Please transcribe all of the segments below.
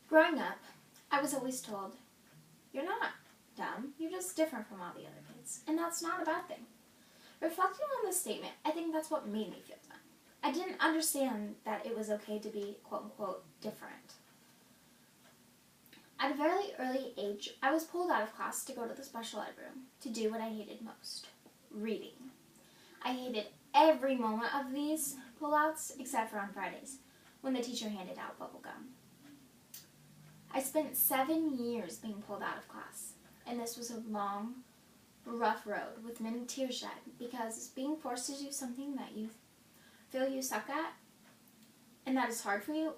Growing up, I was always told, you're not dumb, you're just different from all the other kids. And that's not a bad thing. Reflecting on this statement, I think that's what made me feel dumb. I didn't understand that it was okay to be, quote-unquote, different. At a very early age, I was pulled out of class to go to the special ed room to do what I hated most, reading. I hated every moment of these pullouts except for on Fridays, when the teacher handed out bubble gum. I spent 7 years being pulled out of class, and this was a long, rough road with many tears shed, because being forced to do something that you feel you suck at and that is hard for you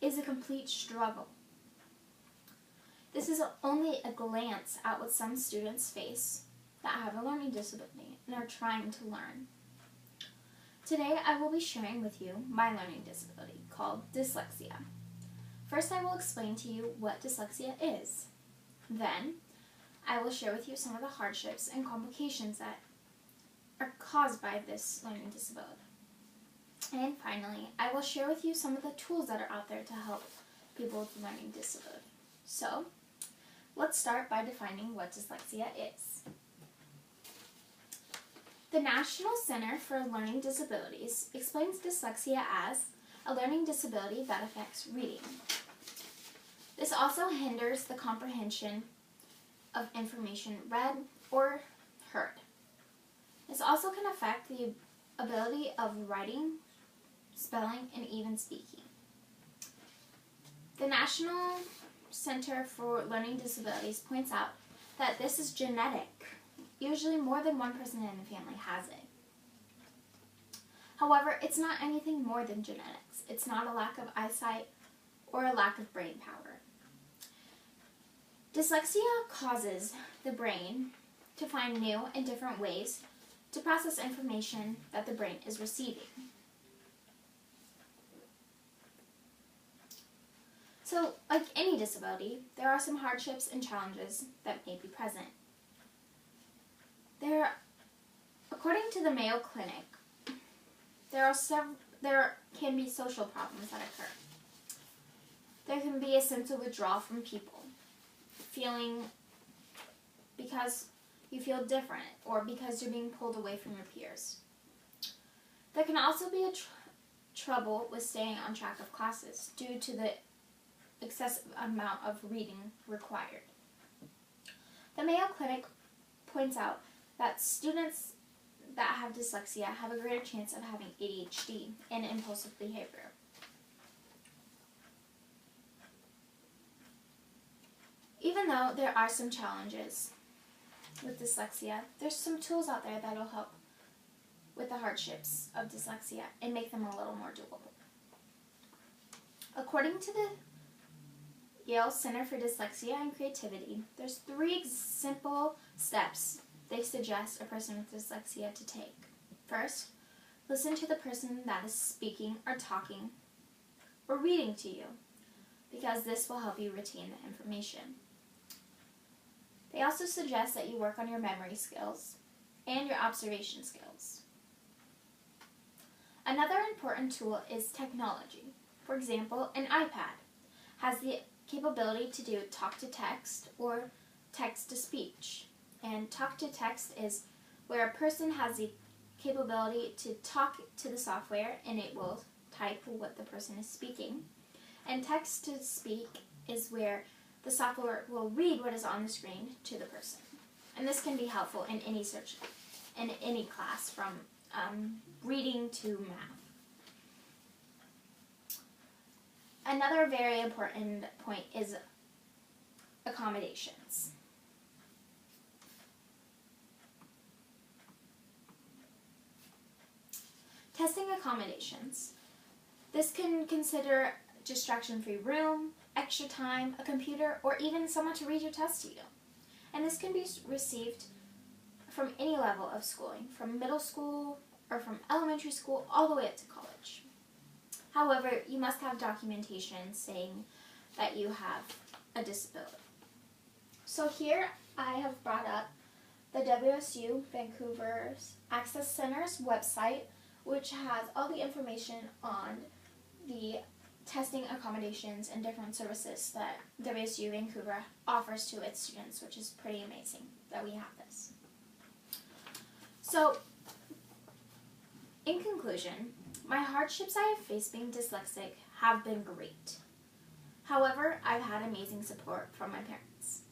is a complete struggle. This is only a glance at what some students face that have a learning disability and are trying to learn. Today I will be sharing with you my learning disability called dyslexia. First I will explain to you what dyslexia is. Then I will share with you some of the hardships and complications that are caused by this learning disability. And finally, I will share with you some of the tools that are out there to help people with learning disability. So, let's start by defining what dyslexia is. The National Center for Learning Disabilities explains dyslexia as a learning disability that affects reading. This also hinders the comprehension of information read or heard. This also can affect the ability of writing, spelling, and even speaking. The National Center for Learning Disabilities points out that this is genetic. Usually more than one person in the family has it. However, it's not anything more than genetics. It's not a lack of eyesight or a lack of brain power. Dyslexia causes the brain to find new and different ways to process information that the brain is receiving. So, like any disability, there are some hardships and challenges that may be present. According to the Mayo Clinic, there can be social problems that occur. There can be a sense of withdrawal from people, feeling because you feel different or because you're being pulled away from your peers. There can also be a trouble with staying on track of classes due to the excessive amount of reading required. The Mayo Clinic points out that students that have dyslexia have a greater chance of having ADHD and impulsive behavior. Even though there are some challenges with dyslexia, there's some tools out there that will help with the hardships of dyslexia and make them a little more doable. According to the Yale Center for Dyslexia and Creativity, there's 3 simple steps they suggest a person with dyslexia to take. First, listen to the person that is speaking or talking or reading to you, because this will help you retain the information. They also suggest that you work on your memory skills and your observation skills. Another important tool is technology. For example, an iPad has the capability to do talk-to-text or text-to-speech. And talk-to-text is where a person has the capability to talk to the software and it will type what the person is speaking. And text-to-speak is where the software will read what is on the screen to the person. And this can be helpful in any in any class, from reading to math. Another very important point is accommodations. Testing accommodations. This can consider distraction-free room, extra time, a computer, or even someone to read your test to you. And this can be received from any level of schooling, from middle school or from elementary school all the way up to college. However, you must have documentation saying that you have a disability. So here I have brought up the WSU Vancouver's Access Center's website, which has all the information on the testing accommodations and different services that WSU Vancouver offers to its students, which is pretty amazing that we have this. So, in conclusion, my hardships I have faced being dyslexic have been great. However, I've had amazing support from my parents,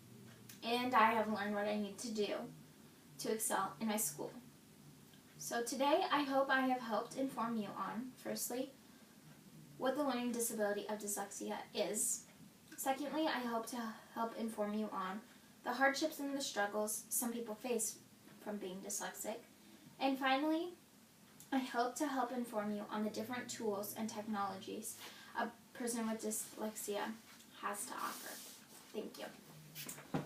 and I have learned what I need to do to excel in my school. So today, I hope I have helped inform you on, firstly, what the learning disability of dyslexia is. Secondly, I hope to help inform you on the hardships and the struggles some people face from being dyslexic. And finally, I hope to help inform you on the different tools and technologies a person with dyslexia has to offer. Thank you.